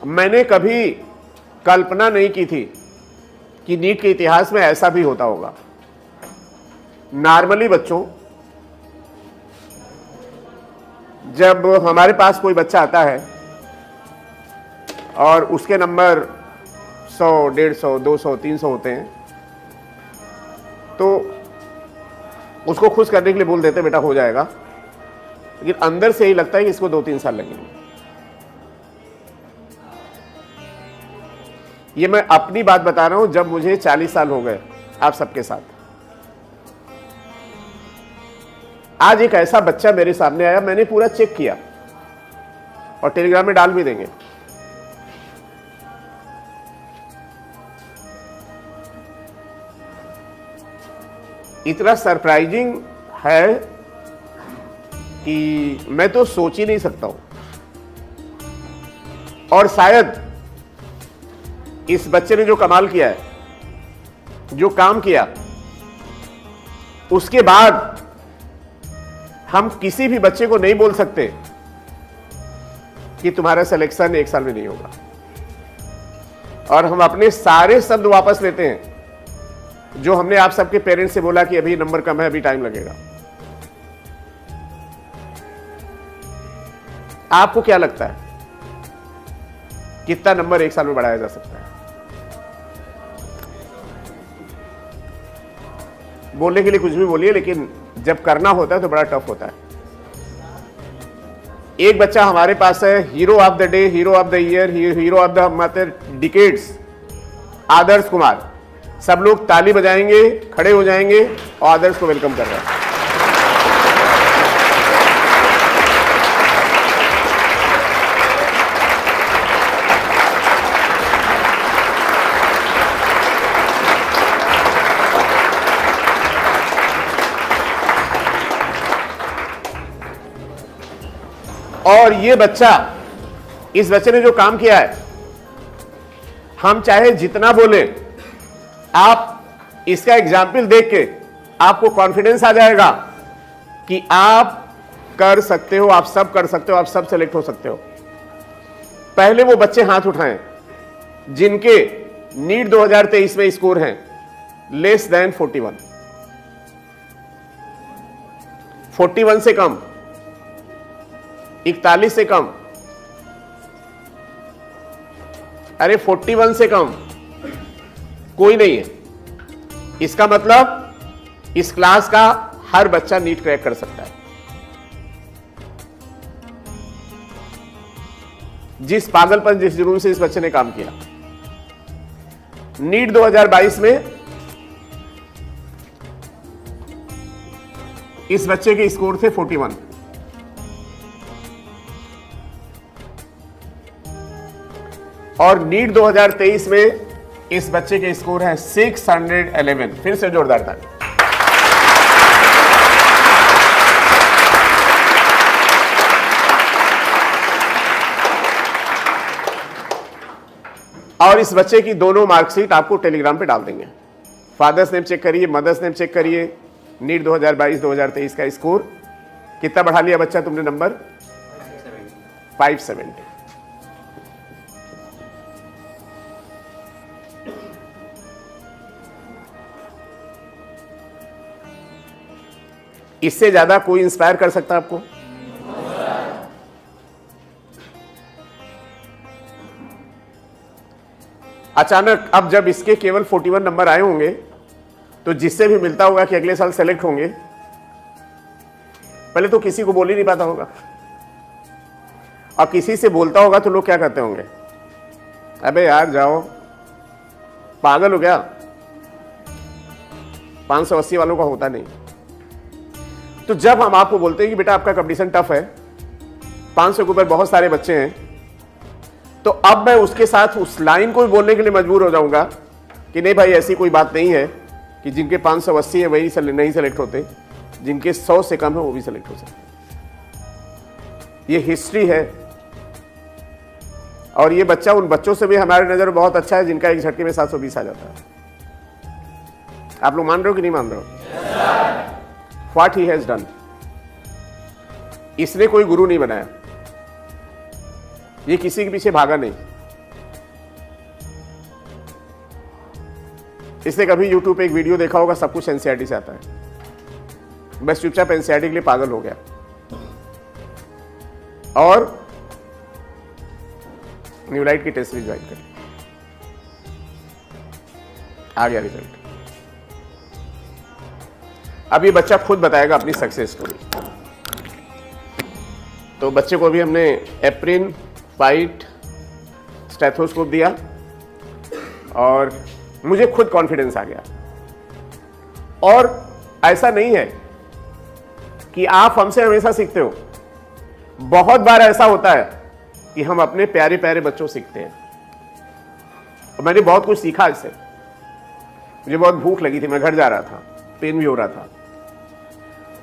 मैंने कभी कल्पना नहीं की थी कि नीट के इतिहास में ऐसा भी होता होगा। नॉर्मली बच्चों, जब हमारे पास कोई बच्चा आता है और उसके नंबर 100, 150, 200, 300 होते हैं, तो उसको खुश करने के लिए बोल देते बेटा हो जाएगा, लेकिन अंदर से ही लगता है कि इसको 2-3 साल लगेंगे। ये मैं अपनी बात बता रहा हूं, जब मुझे 40 साल हो गए आप सबके साथ। आज एक ऐसा बच्चा मेरे सामने आया, मैंने पूरा चेक किया और टेलीग्राम में डाल भी देंगे। इतना सरप्राइजिंग है कि मैं तो सोच ही नहीं सकता हूं। और शायद इस बच्चे ने जो कमाल किया है, जो काम किया, उसके बाद हम किसी भी बच्चे को नहीं बोल सकते कि तुम्हारा सिलेक्शन 1 साल में नहीं होगा। और हम अपने सारे शब्द वापस लेते हैं जो हमने आप सबके पेरेंट्स से बोला कि अभी नंबर कम है, अभी टाइम लगेगा। आपको क्या लगता है कितना नंबर 1 साल में बढ़ाया जा सकता है? बोलने के लिए कुछ भी बोलिए, लेकिन जब करना होता है तो बड़ा टफ होता है। एक बच्चा हमारे पास है, hero of the day, hero of the year, hero of the मतलब डिकेड्स, आदर्श कुमार। सब लोग ताली बजाएंगे, खड़े हो जाएंगे और आदर्श को वेलकम कर रहे हैं। और ये बच्चा, इस बच्चे ने जो काम किया है, हम चाहे जितना बोले, आप इसका एग्जाम्पल देख के आपको कॉन्फिडेंस आ जाएगा कि आप कर सकते हो, आप सब कर सकते हो, आप सब सेलेक्ट हो सकते हो। पहले वो बच्चे हाथ उठाएं जिनके नीट 2023 में स्कोर हैं लेस देन 41, 41 से कम, 41 से कम, अरे 41 से कम कोई नहीं है। इसका मतलब इस क्लास का हर बच्चा नीट क्रैक कर सकता है। जिस पागलपन, जिस जुनून से इस बच्चे ने काम किया। नीट 2022 में इस बच्चे के स्कोर थे 41, और नीट 2023 में इस बच्चे के स्कोर है 611। फिर से जोरदार ताली। और इस बच्चे की दोनों मार्कशीट आपको टेलीग्राम पे डाल देंगे। फादर्स नेम चेक करिए, मदर्स नेम चेक करिए। नीट 2022-2023 का स्कोर कितना बढ़ा लिया बच्चा तुमने? नंबर 570। इससे ज्यादा कोई इंस्पायर कर सकता है आपको? अचानक अब जब इसके केवल 41 नंबर आए होंगे, तो जिससे भी मिलता होगा कि अगले साल सेलेक्ट होंगे, पहले तो किसी को बोल ही नहीं पाता होगा, और किसी से बोलता होगा तो लोग क्या कहते होंगे? अबे यार जाओ, पागल हो क्या? 580 वालों का होता नहीं। तो जब हम आपको बोलते हैं कि बेटा आपका कंपटीशन टफ है, 500 के ऊपर बहुत सारे बच्चे हैं, तो अब मैं उसके साथ उस लाइन को भी बोलने के लिए मजबूर हो जाऊंगा कि नहीं भाई, ऐसी कोई बात नहीं है कि जिनके 580 है वही नहीं सेलेक्ट होते, जिनके 100 से कम है वो भी सेलेक्ट हो सकते। ये हिस्ट्री है। और ये बच्चा उन बच्चों से भी हमारे नजर में बहुत अच्छा है जिनका एक झटके में 720 आ जाता है। आप लोग मान रहे हो कि नहीं मान रहे हो? What he has done. इसने कोई गुरु नहीं बनाया, ये किसी के पीछे भागा नहीं, इसने कभी यूट्यूब पे एक वीडियो देखा होगा, सब कुछ एनसीईआरटी से आता है, बस चुपचाप एनसीईआरटी के लिए पागल हो गया और न्यूलाइट की टेस्ट सीरीज ज्वाइन करी, आ गया रिजल्ट। अब ये बच्चा खुद बताएगा अपनी सक्सेस स्टोरी। तो बच्चे को भी हमने एप्रिन, फाइट, स्टेथोस्कोप दिया और मुझे खुद कॉन्फिडेंस आ गया। और ऐसा नहीं है कि आप हमसे हमेशा सीखते हो, बहुत बार ऐसा होता है कि हम अपने प्यारे प्यारे बच्चों से सीखते हैं। और मैंने बहुत कुछ सीखा इससे। मुझे बहुत भूख लगी थी, मैं घर जा रहा था, पेन भी हो रहा था।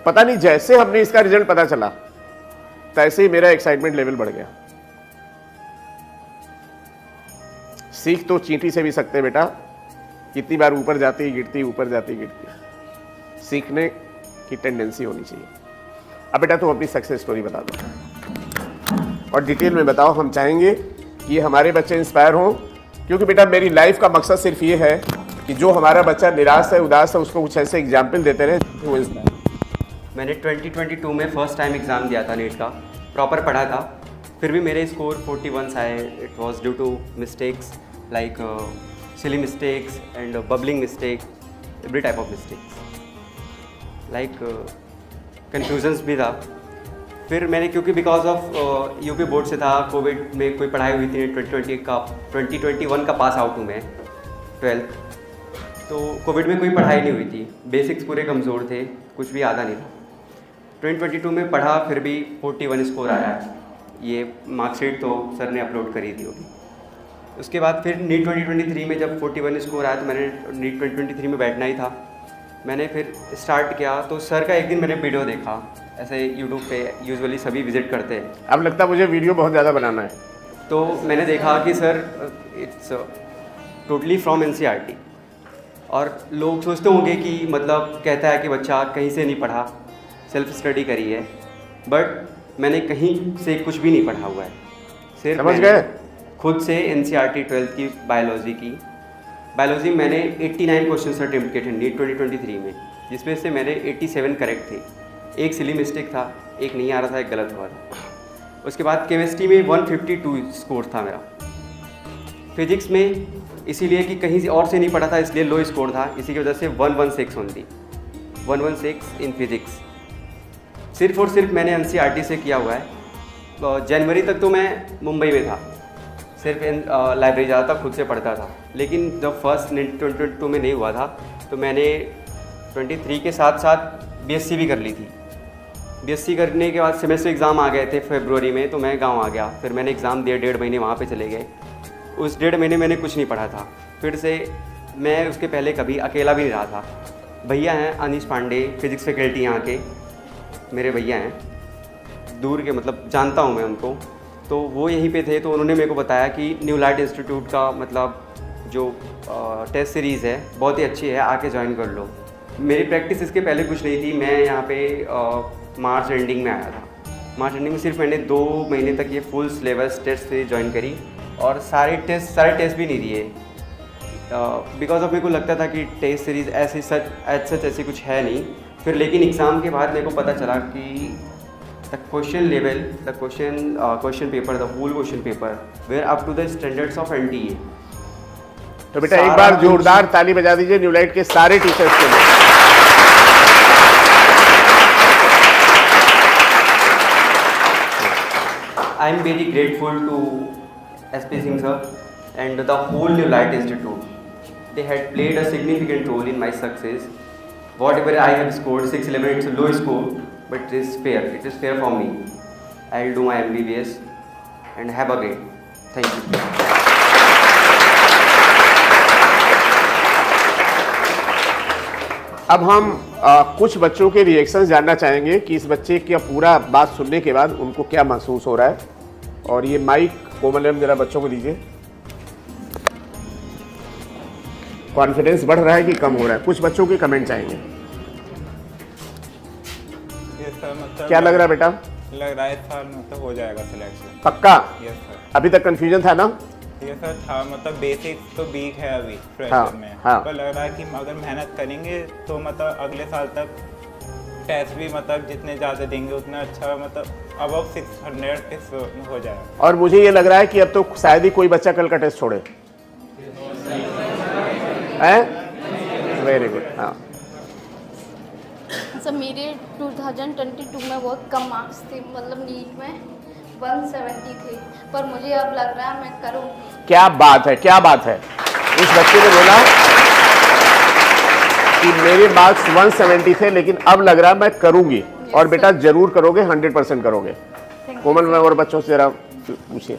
पता नहीं जैसे हमने इसका रिजल्ट पता चला तैसे ही मेरा एक्साइटमेंट लेवल बढ़ गया। सीख तो चींटी से भी सकते बेटा, कितनी बार ऊपर जाती गिरती, ऊपर जाती गिरती। सीखने की टेंडेंसी होनी चाहिए। अब बेटा तुम अपनी सक्सेस स्टोरी बता दो और डिटेल में बताओ। हम चाहेंगे कि हमारे बच्चे इंस्पायर हों, क्योंकि बेटा मेरी लाइफ का मकसद सिर्फ ये है कि जो हमारा बच्चा निराश है, उदास है, उसको कुछ ऐसे एग्जाम्पल देते रहे वो इंस्पायर। मैंने 2022 में फर्स्ट टाइम एग्ज़ाम दिया था नीट का, प्रॉपर पढ़ा था, फिर भी मेरे स्कोर 41 आए। It was due to mistakes like silly mistakes and bubbling mistake, every type of mistakes, like confusions भी था। फिर मैंने क्योंकि बिकॉज ऑफ यूपी बोर्ड से था, कोविड में कोई पढ़ाई हुई थी, 2021 का पास आउट हूँ मैं 12th, तो कोविड में कोई पढ़ाई नहीं हुई थी, बेसिक्स पूरे कमज़ोर थे, कुछ भी आता नहीं था। 2022 में पढ़ा, फिर भी 41 स्कोर आया है। ये मार्कशीट तो सर ने अपलोड करी थी होगी। उसके बाद फिर नीट 2023 में जब 41 स्कोर आया तो मैंने नीट 2023 में बैठना ही था। मैंने फिर स्टार्ट किया तो सर का एक दिन मैंने वीडियो देखा, ऐसे यूट्यूब पे यूजुअली सभी विजिट करते हैं। अब लगता है मुझे वीडियो बहुत ज़्यादा बनाना है। तो मैंने देखा कि sir it's totally from NCERT, और लोग सोचते होंगे कि मतलब कहता है कि बच्चा कहीं से नहीं पढ़ा, सेल्फ स्टडी करी है, बट मैंने कहीं से कुछ भी नहीं पढ़ा हुआ है। सिर्फ समझ गए? खुद से एनसीईआरटी 12th की बायोलॉजी की। बायोलॉजी मैंने 89 क्वेश्चन अटेम्प्ट किए थे नीट 2023 में, जिसमें से मेरे 87 करेक्ट थे। एक सिली मिस्टेक था, एक नहीं आ रहा था, एक गलत हुआ था। उसके बाद केमिस्ट्री में 152 स्कोर था मेरा। फिजिक्स में इसीलिए कि कहीं से और से नहीं पढ़ा था, इसलिए लो स्कोर था, इसी की वजह से 116 ओनली, 116 इन फिजिक्स। सिर्फ और सिर्फ मैंने एनसीईआरटी से किया हुआ है। जनवरी तक तो मैं मुंबई में था, सिर्फ लाइब्रेरी जाता था, खुद से पढ़ता था। लेकिन जब फर्स्ट नीट 2022 में नहीं हुआ था तो मैंने 23 के साथ साथ बीएससी भी कर ली थी। बीएससी करने के बाद सेमेस्टर एग्ज़ाम आ गए थे फरवरी में, तो मैं गाँव आ गया। फिर मैंने एग्ज़ाम दिया, 1.5 महीने वहाँ पर चले गए। उस 1.5 महीने मैंने कुछ नहीं पढ़ा था। फिर से मैं उसके पहले कभी अकेला भी नहीं रहा था। भैया हैं अनीश पांडे, फिज़िक्स फैकल्टी यहाँ के मेरे भैया हैं, दूर के, मतलब जानता हूँ मैं उनको। तो वो यहीं पे थे, तो उन्होंने मेरे को बताया कि न्यूलाइट इंस्टीट्यूट का मतलब जो टेस्ट सीरीज़ है बहुत ही अच्छी है, आके ज्वाइन कर लो। मेरी प्रैक्टिस इसके पहले कुछ नहीं थी। मैं यहाँ पे मार्च एंडिंग में आया था। मार्च एंडिंग में सिर्फ मैंने 2 महीने तक ये full syllabus test series join करी और सारे टेस्ट भी नहीं दिए, बिकॉज ऑफ मेरे को लगता था कि टेस्ट सीरीज़ ऐसी कुछ है नहीं। फिर लेकिन एग्ज़ाम के बाद मेरे को पता चला कि the question level, the question paper, the whole question paper were up to the standards of NTA. तो बेटा एक बार जोरदार ताली बजा दीजिए न्यूलाइट के सारे टीचर्स के लिए। I am very grateful to SP Singh sir and the whole Newlight Institute. They had played a significant role in my success. Whatever I have scored, 611, it's a low score, but it is fair. It is fair for me. I'll do my MBBS and have a great. Thank you. अब हम कुछ बच्चों के reactions जानना चाहेंगे कि इस बच्चे की पूरा बात सुनने के बाद उनको क्या महसूस हो रहा है। और ये माइक कोमलम जरा बच्चों को दीजिए। कॉन्फिडेंस बढ़ रहा है कि कम हो रहा है? कुछ बच्चों के कमेंट चाहेंगे। मतलब क्या लग रहा है बेटा? लग रहा है इस साल मतलब हो जाएगा सिलेक्शन। पक्का? Yes sir. अभी तक कंफ्यूजन था ना? ये सर था मतलब बेसिक्स तो वीक है अभी हाँ, फ्रेशर में, हाँ। पर लग रहा है कि अगर मेहनत करेंगे तो मतलब अगले साल तक टेस्ट भी मतलब जितने ज़्यादा देंगे उतना अच्छा, मतलब अबव 600 इस हो जाएगा। और मुझे ये लग रहा है कि अब तो शायद ही कोई बच्चा कल का टेस्ट छोड़े। Very good. हाँ, सर मेरे 2022 में बहुत कम मार्क्स थे, मतलब नीट में 170 थे, पर मुझे अब लग रहा है मैं करूँ। क्या बात है, क्या बात है। इस बच्चे ने बोला कि मेरे मार्क्स 170 थे लेकिन अब लग रहा है मैं करूंगी। और बेटा जरूर करोगे, 100% करोगे। Thank you, Komal, sir. मैं और बच्चों से जरा पूछिए।